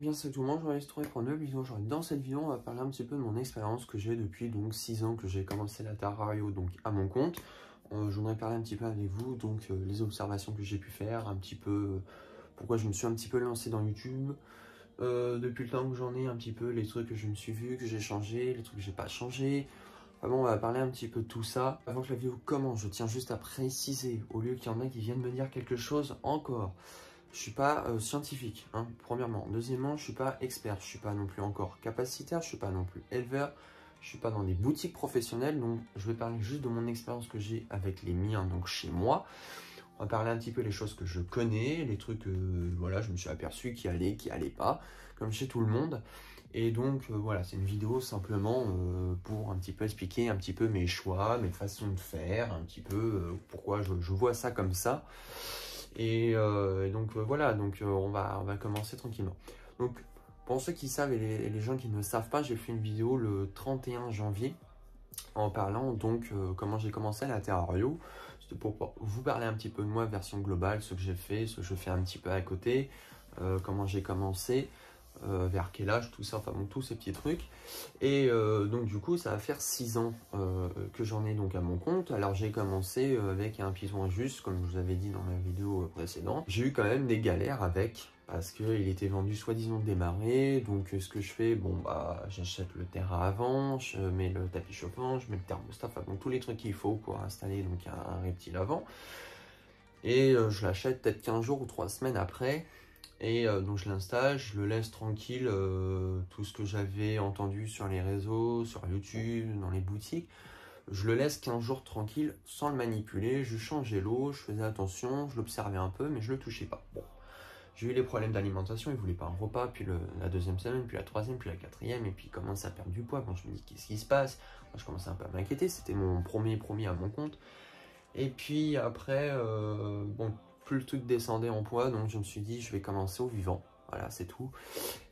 Bien, c'est tout le monde, je vais se retrouver pour une nouvelle vidéo. Dans cette vidéo, on va parler un petit peu de mon expérience que j'ai depuis donc 6 ans que j'ai commencé la Terrario donc à mon compte. Je voudrais parler un petit peu avec vous, donc les observations que j'ai pu faire, un petit peu pourquoi je me suis un petit peu lancé dans YouTube, depuis le temps que j'en ai, un petit peu les trucs que je me suis vu, que j'ai changé, les trucs que j'ai pas changé. Bon, on va parler un petit peu de tout ça. Avant que la vidéo commence, je tiens juste à préciser, au lieu qu'il y en a qui viennent me dire quelque chose encore. Je suis pas scientifique, hein, premièrement. Deuxièmement, je suis pas expert, je suis pas non plus encore capacitaire, je suis pas non plus éleveur, je suis pas dans des boutiques professionnelles, donc je vais parler juste de mon expérience que j'ai avec les miens, donc chez moi. On va parler un petit peu des choses que je connais, les trucs, voilà, je me suis aperçu qui allaient pas, comme chez tout le monde. Et donc voilà, c'est une vidéo simplement pour un petit peu expliquer un petit peu mes choix, mes façons de faire, un petit peu pourquoi je vois ça comme ça. Et donc voilà, donc on va commencer tranquillement. Donc pour ceux qui savent et les gens qui ne savent pas, j'ai fait une vidéo le 31 janvier en parlant donc comment j'ai commencé la Terrario. C'était pour vous parler un petit peu de moi, version globale, ce que j'ai fait, ce que je fais un petit peu à côté, comment j'ai commencé, vers quel âge, tout ça, enfin bon, tous ces petits trucs. Et donc du coup, ça va faire 6 ans que j'en ai donc à mon compte. Alors j'ai commencé avec un Python juste, comme je vous avais dit dans ma vidéo précédente. J'ai eu quand même des galères avec, parce qu'il était vendu soi-disant démarré. Donc ce que je fais, bon bah j'achète le terrain avant, je mets le tapis chauffant, je mets le thermostat, enfin bon, tous les trucs qu'il faut pour installer donc un reptile avant. Et je l'achète peut-être 15 jours ou 3 semaines après. Et donc je l'installe, je le laisse tranquille, tout ce que j'avais entendu sur les réseaux, sur YouTube, dans les boutiques, je le laisse 15 jours tranquille sans le manipuler, je changeais l'eau, je faisais attention, je l'observais un peu mais je le touchais pas. Bon, j'ai eu les problèmes d'alimentation, il voulait pas un repas, puis la deuxième semaine, puis la troisième, puis la quatrième, et puis il commence à perdre du poids. Bon, je me dis qu'est-ce qui se passe, moi, je commençais un peu à m'inquiéter, c'était mon premier à mon compte. Et puis après, bon, plus le truc descendait en poids, donc je me suis dit je vais commencer au vivant. Voilà, c'est tout.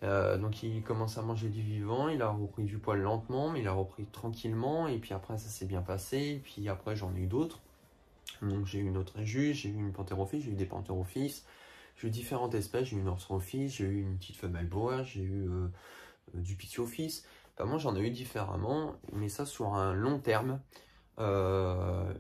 Donc il commence à manger du vivant, il a repris du poids lentement, mais il a repris tranquillement. Et puis après ça s'est bien passé. Et puis après j'en ai eu d'autres. Donc j'ai eu une autre réjus, j'ai eu une panthérophis, j'ai eu des panthérophis, j'ai eu différentes espèces, j'ai eu une orthrophis, j'ai eu une petite femelle boer, j'ai eu du pitiophis. Enfin moi j'en ai eu différemment, mais ça sur un long terme.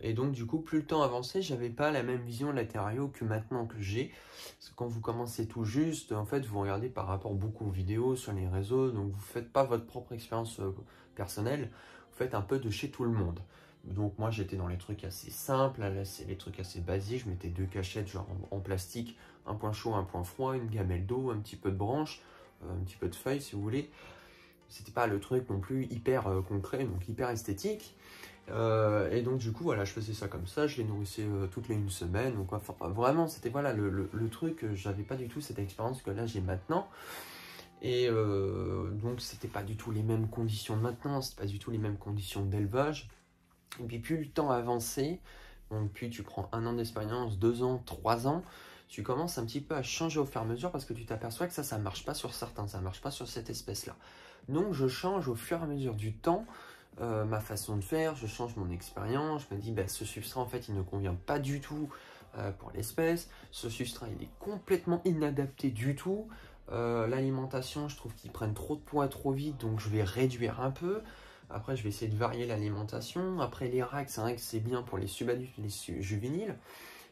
Et donc du coup plus le temps avançait, j'avais pas la même vision de la Terrario que maintenant que j'ai, parce que quand vous commencez tout juste, en fait vous regardez par rapport beaucoup aux vidéos sur les réseaux, donc vous faites pas votre propre expérience personnelle, vous faites un peu de chez tout le monde. Donc moi j'étais dans les trucs assez simples, là c'est les trucs assez basiques, je mettais 2 cachettes genre en plastique, un point chaud, un point froid, une gamelle d'eau, un petit peu de branches, un petit peu de feuilles si vous voulez. C'était pas le truc non plus hyper concret, donc hyper esthétique. Et donc du coup voilà, je faisais ça comme ça, je les nourrissais toutes les 1 semaine, donc enfin, vraiment c'était voilà le truc, j'avais pas du tout cette expérience que là j'ai maintenant. Et donc c'était pas du tout les mêmes conditions de maintenance, c'était pas du tout les mêmes conditions d'élevage. Et puis plus le temps avançait, donc puis tu prends 1 an d'expérience, 2 ans, 3 ans, tu commences un petit peu à changer au fur et à mesure parce que tu t'aperçois que ça marche pas sur certains, ça marche pas sur cette espèce là. Donc je change au fur et à mesure du temps ma façon de faire, je change mon expérience, je me dis bah, ce substrat en fait il ne convient pas du tout pour l'espèce, ce substrat il est complètement inadapté du tout, l'alimentation je trouve qu'ils prennent trop de poids trop vite donc je vais réduire un peu, après je vais essayer de varier l'alimentation, après les racks c'est vrai que c'est bien pour les subadultes, les juvéniles,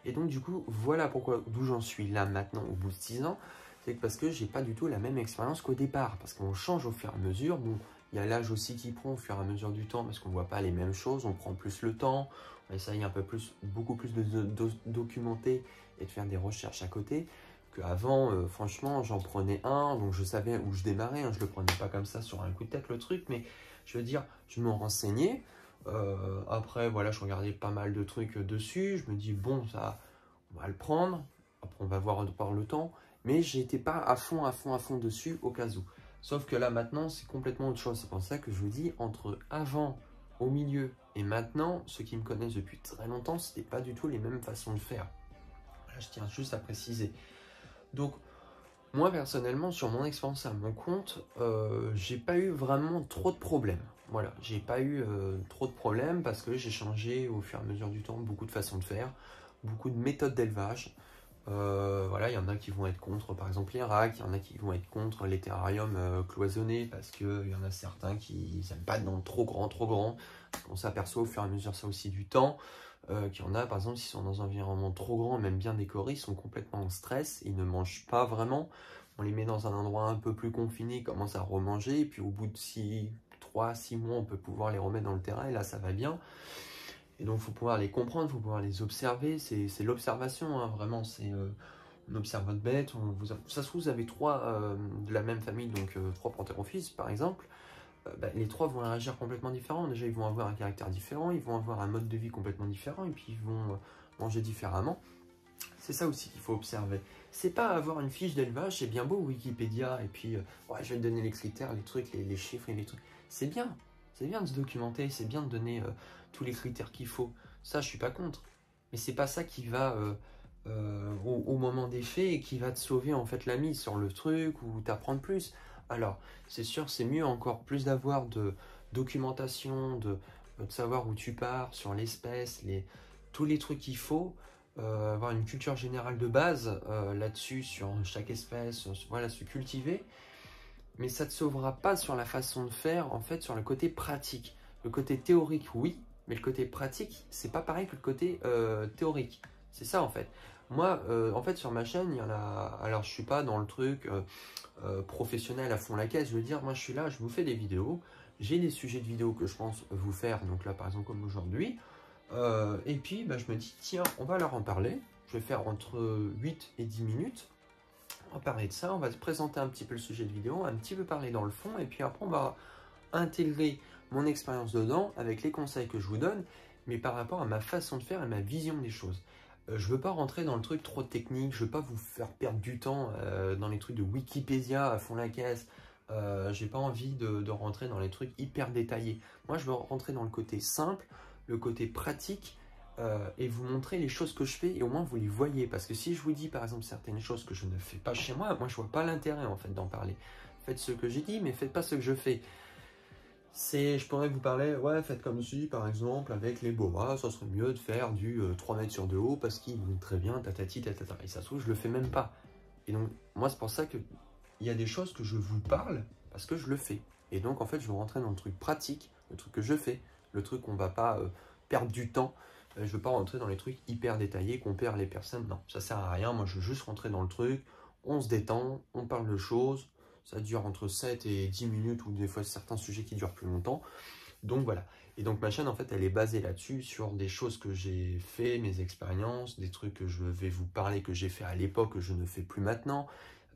et donc du coup voilà pourquoi d'où j'en suis là maintenant au bout de 6 ans, c'est parce que j'ai pas du tout la même expérience qu'au départ, parce qu'on change au fur et à mesure. Bon, il y a l'âge aussi qui prend au fur et à mesure du temps, parce qu'on voit pas les mêmes choses, on prend plus le temps, on essaye un peu plus, beaucoup plus de documenter et de faire des recherches à côté, qu'avant, franchement, j'en prenais un, donc je savais où je démarrais, hein, je le prenais pas comme ça sur un coup de tête le truc, mais je veux dire, je me renseignais, après voilà, je regardais pas mal de trucs dessus, je me dis bon, ça, on va le prendre, après on va voir par le temps, mais j'étais pas à fond dessus au cas où. Sauf que là maintenant c'est complètement autre chose. C'est pour ça que je vous dis, entre avant, au milieu et maintenant, ceux qui me connaissent depuis très longtemps, c'était pas du tout les mêmes façons de faire. Là, je tiens juste à préciser. Donc moi personnellement, sur mon expérience à mon compte, j'ai pas eu vraiment trop de problèmes. Voilà, j'ai pas eu trop de problèmes parce que j'ai changé au fur et à mesure du temps beaucoup de façons de faire, beaucoup de méthodes d'élevage. Voilà, il y en a qui vont être contre, par exemple, les racks, il y en a qui vont être contre les terrariums cloisonnés, parce qu'il y en a certains qui n'aiment pas dans trop grand, trop grand. On s'aperçoit au fur et à mesure ça aussi du temps, qu'il y en a, par exemple, s'ils sont dans un environnement trop grand, même bien décoré, ils sont complètement en stress, ils ne mangent pas vraiment. On les met dans un endroit un peu plus confiné, ils commencent à remanger, et puis au bout de 3 à 6 mois, on peut pouvoir les remettre dans le terrain, et là, ça va bien. Et donc, il faut pouvoir les comprendre, il faut pouvoir les observer. C'est l'observation, hein, vraiment. On observe votre bête. Ça se trouve, vous avez 3 de la même famille, donc 3 pantérophyses, par exemple. Les 3 vont réagir complètement différents. Déjà, ils vont avoir un caractère différent, ils vont avoir un mode de vie complètement différent, et puis ils vont manger différemment. C'est ça aussi qu'il faut observer. C'est pas avoir une fiche d'élevage, c'est bien beau Wikipédia, et puis ouais, je vais te donner les critères, les trucs, les chiffres et les trucs. C'est bien de se documenter, c'est bien de donner tous les critères qu'il faut. Ça, je suis pas contre. Mais c'est pas ça qui va au moment des faits et qui va te sauver en fait la mise sur le truc ou t'apprendre plus. Alors, c'est sûr, c'est mieux encore plus d'avoir de documentation, de savoir où tu pars, sur l'espèce, tous les trucs qu'il faut. Avoir une culture générale de base là-dessus, sur chaque espèce, voilà, se cultiver. Mais ça ne te sauvera pas sur la façon de faire, en fait, sur le côté pratique. Le côté théorique, oui, mais le côté pratique, c'est pas pareil que le côté théorique. C'est ça, en fait. Moi, en fait, sur ma chaîne, il y en a... Alors, je suis pas dans le truc professionnel à fond la caisse. Je veux dire, moi, je suis là, je vous fais des vidéos. J'ai des sujets de vidéos que je pense vous faire. Donc là, par exemple, comme aujourd'hui. Et puis, je me dis, tiens, on va leur en parler. Je vais faire entre 8 et 10 minutes. On va parler de ça, on va se présenter un petit peu le sujet de vidéo, un petit peu parler dans le fond, et puis après, on va intégrer mon expérience dedans avec les conseils que je vous donne, mais par rapport à ma façon de faire et ma vision des choses. Je ne veux pas rentrer dans le truc trop technique, je ne veux pas vous faire perdre du temps dans les trucs de Wikipédia à fond la caisse. J'ai pas envie de rentrer dans les trucs hyper détaillés. Moi, je veux rentrer dans le côté simple, le côté pratique, et vous montrer les choses que je fais et au moins vous les voyez. Parce que si je vous dis par exemple certaines choses que je ne fais pas chez moi, je vois pas l'intérêt en fait d'en parler. Faites ce que j'ai dit, mais faites pas ce que je fais. Je pourrais vous parler, ouais, faites comme si par exemple avec les boas, ça serait mieux de faire du 3 mètres sur de haut parce qu'ils vont très bien, tatati, tatata. Et ça se trouve, je le fais même pas. Et donc, moi, c'est pour ça que il y a des choses que je vous parle parce que je le fais. Et donc, en fait, je veux rentrer dans le truc pratique, le truc que je fais, le truc qu'on va pas perdre du temps. Je veux pas rentrer dans les trucs hyper détaillés qu'on perd les personnes. Non, ça sert à rien. Moi, je veux juste rentrer dans le truc. On se détend, on parle de choses. Ça dure entre 7 et 10 minutes ou des fois certains sujets qui durent plus longtemps. Donc voilà. Et donc ma chaîne, en fait, elle est basée là-dessus, sur des choses que j'ai fait, mes expériences, des trucs que je vais vous parler, que j'ai fait à l'époque, que je ne fais plus maintenant,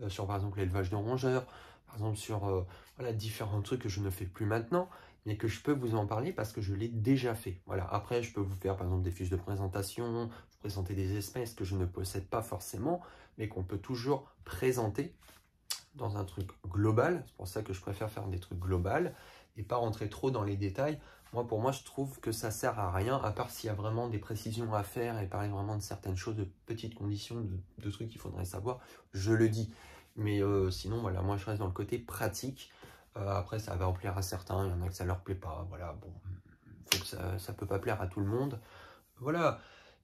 sur par exemple l'élevage de rongeurs, par exemple sur voilà, différents trucs que je ne fais plus maintenant, mais que je peux vous en parler parce que je l'ai déjà fait. Voilà. Après, je peux vous faire par exemple des fiches de présentation, vous présenter des espèces que je ne possède pas forcément, mais qu'on peut toujours présenter dans un truc global. C'est pour ça que je préfère faire des trucs globaux et pas rentrer trop dans les détails. Moi, pour moi, je trouve que ça sert à rien, à part s'il y a vraiment des précisions à faire et parler vraiment de certaines choses, de petites conditions, de trucs qu'il faudrait savoir, je le dis. Mais sinon, voilà, moi, je reste dans le côté pratique. Après, ça va en plaire à certains, il y en a que ça leur plaît pas. Voilà, bon, faut que ça peut pas plaire à tout le monde. Voilà.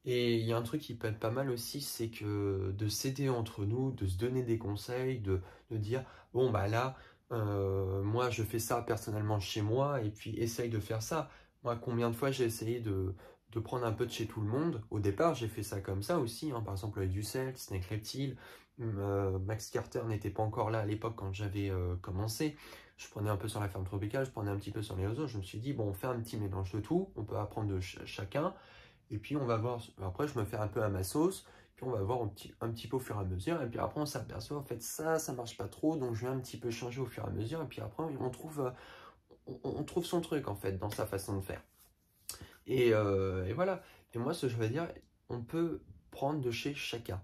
Et il y a un truc qui peut être pas mal aussi, c'est que de s'aider entre nous, de se donner des conseils, de dire, bon, bah là, moi, je fais ça personnellement chez moi, et puis essaye de faire ça. Moi, combien de fois j'ai essayé de prendre un peu de chez tout le monde. Au départ, j'ai fait ça comme ça aussi, hein. Par exemple, avec du sel, Snake Reptile, Max Carter n'était pas encore là à l'époque quand j'avais commencé. Je prenais un peu sur la ferme tropicale, je prenais un petit peu sur les réseaux. Je me suis dit, bon, on fait un petit mélange de tout, on peut apprendre de chacun. Et puis on va voir, après je me fais un peu à ma sauce, puis on va voir un petit peu au fur et à mesure, et puis après on s'aperçoit, en fait ça marche pas trop, donc je vais un petit peu changer au fur et à mesure, et puis après on trouve son truc en fait, dans sa façon de faire. Et voilà, et moi ce que je veux dire, on peut prendre de chez chacun.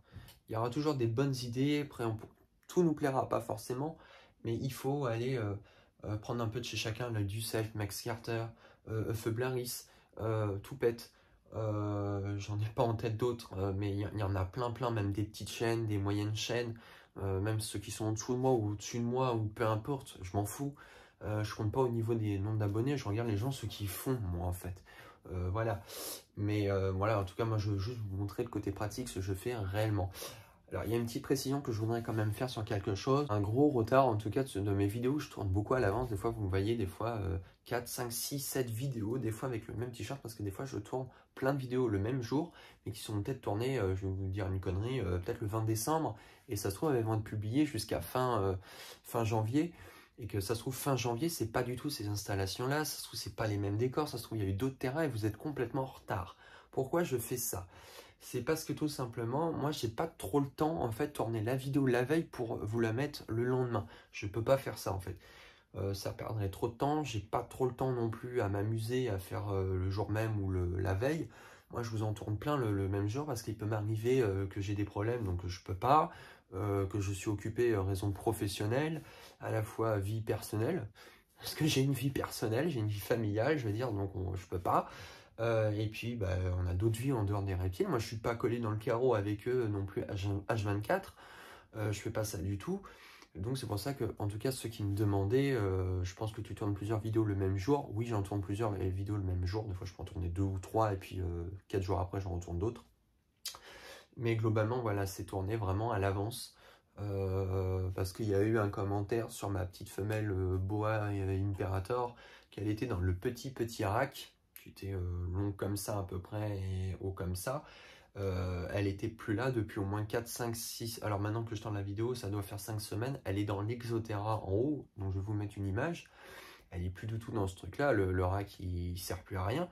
Il y aura toujours des bonnes idées, après tout nous plaira pas forcément, mais il faut aller prendre un peu de chez chacun, le Ducelt, Max Carter, Eupheublaris, Toupette. J'en ai pas en tête d'autres, mais il y en a plein, même des petites chaînes, des moyennes chaînes, même ceux qui sont en dessous de moi ou au-dessus de moi, ou peu importe, je m'en fous. Je compte pas au niveau des nombres d'abonnés, je regarde les gens, ceux qui font, moi en fait. Voilà. Mais voilà, en tout cas, moi je veux juste vous montrer le côté pratique, ce que je fais réellement. Alors, il y a une petite précision que je voudrais quand même faire sur quelque chose. Un gros retard, en tout cas, de mes vidéos. Je tourne beaucoup à l'avance. Des fois, vous me voyez, des fois, 4, 5, 6, 7 vidéos. Des fois, avec le même t-shirt. Parce que des fois, je tourne plein de vidéos le même jour. Mais qui sont peut-être tournées, je vais vous dire une connerie, peut-être le 20 décembre. Et ça se trouve, elles vont être publiées jusqu'à fin janvier. Et que ça se trouve, fin janvier, c'est pas du tout ces installations-là. Ça se trouve, c'est pas les mêmes décors. Ça se trouve, il y a eu d'autres terrains et vous êtes complètement en retard. Pourquoi je fais ça? C'est parce que tout simplement, moi, j'ai pas trop le temps, en fait, de tourner la vidéo la veille pour vous la mettre le lendemain. Je peux pas faire ça, en fait. Ça perdrait trop de temps. J'ai pas trop le temps non plus à m'amuser, à faire le jour même ou la veille. Moi, je vous en tourne plein le même jour parce qu'il peut m'arriver que j'ai des problèmes, donc je peux pas. Que je suis occupé raison professionnelle, à la fois vie personnelle, parce que j'ai une vie personnelle, j'ai une vie familiale, je veux dire, donc je peux pas. Et puis, bah, on a d'autres vies en dehors des reptiles. Moi, je suis pas collé dans le carreau avec eux non plus H24. Je fais pas ça du tout. Donc, c'est pour ça que, en tout cas, ceux qui me demandaient, je pense que tu tournes plusieurs vidéos le même jour. Oui, j'en tourne plusieurs vidéos le même jour. Des fois, je peux en tourner 2 ou 3, et puis 4 jours après, j'en retourne d'autres. Mais globalement, voilà, c'est tourné vraiment à l'avance. Parce qu'il y a eu un commentaire sur ma petite femelle Boa Imperator, qu'elle était dans le petit rack, qui était long comme ça à peu près et haut comme ça. Elle était plus là depuis au moins 4, 5, 6... Alors maintenant que je tourne la vidéo, ça doit faire 5 semaines. Elle est dans l'Exoterra en haut, donc je vais vous mettre une image. Elle est plus du tout dans ce truc-là, le rack il sert plus à rien.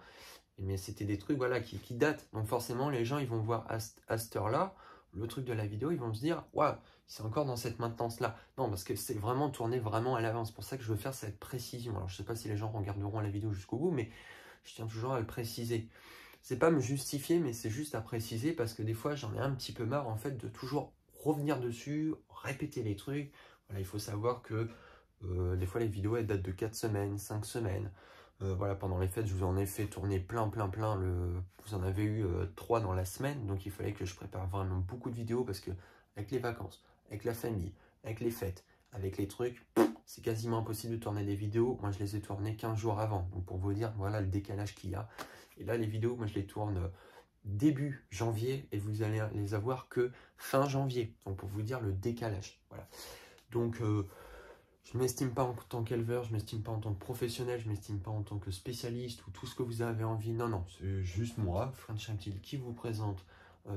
Mais c'était des trucs voilà, qui datent. Donc forcément, les gens ils vont voir à cette heure-là, le truc de la vidéo, ils vont se dire « Waouh, c'est encore dans cette maintenance-là ». Non, parce que c'est vraiment tourné vraiment à l'avance. C'est pour ça que je veux faire cette précision. Alors, je ne sais pas si les gens regarderont la vidéo jusqu'au bout, mais je tiens toujours à le préciser. C'est pas me justifier, mais c'est juste à préciser parce que des fois, j'en ai un petit peu marre en fait de toujours revenir dessus, répéter les trucs. Voilà, il faut savoir que des fois, les vidéos, elles datent de 4 semaines, 5 semaines. Voilà, pendant les fêtes, je vous en ai fait tourner plein. Vous en avez eu 3 dans la semaine, donc il fallait que je prépare vraiment beaucoup de vidéos parce que avec les vacances, avec la famille, avec les fêtes, avec les trucs, c'est quasiment impossible de tourner des vidéos. Moi, je les ai tournées 15 jours avant, donc pour vous dire, voilà le décalage qu'il y a. Et là, les vidéos, moi, je les tourne début janvier et vous allez les avoir que fin janvier. Donc pour vous dire le décalage, voilà. Donc je ne m'estime pas en tant qu'éleveur, je ne m'estime pas en tant que professionnel, je ne m'estime pas en tant que spécialiste ou tout ce que vous avez envie. Non, non, c'est juste moi, French Reptile, qui vous présente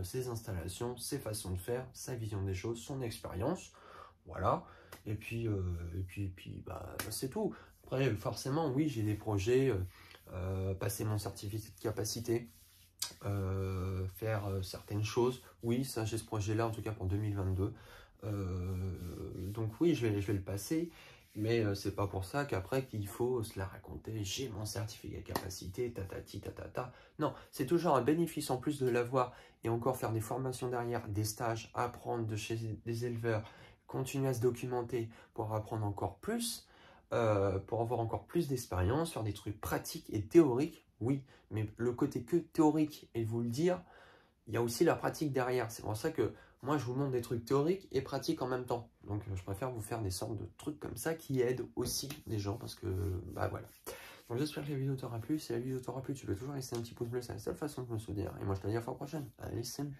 ses installations, ses façons de faire, sa vision des choses, son expérience. Voilà. Et puis bah, c'est tout. Après, forcément, oui, j'ai des projets, passer mon certificat de capacité, faire certaines choses. Oui, ça, j'ai ce projet-là, en tout cas pour 2022. Donc oui, je vais le passer, mais c'est pas pour ça qu'après qu'il faut se la raconter, j'ai mon certificat de capacité, tatati, tatata. Non, c'est toujours un bénéfice en plus de l'avoir et encore faire des formations derrière, des stages, apprendre de chez des éleveurs, continuer à se documenter pour apprendre encore plus, pour avoir encore plus d'expérience, faire des trucs pratiques et théoriques, oui, mais le côté que théorique et vous le dire, il y a aussi la pratique derrière. C'est pour ça que moi, je vous montre des trucs théoriques et pratiques en même temps. Donc, je préfère vous faire des sortes de trucs comme ça qui aident aussi les gens parce que, bah voilà. Donc, j'espère que la vidéo t'aura plu. Si la vidéo t'aura plu, tu peux toujours laisser un petit pouce bleu. C'est la seule façon de me soutenir. Et moi, je te dis à la fois prochaine. Allez, salut!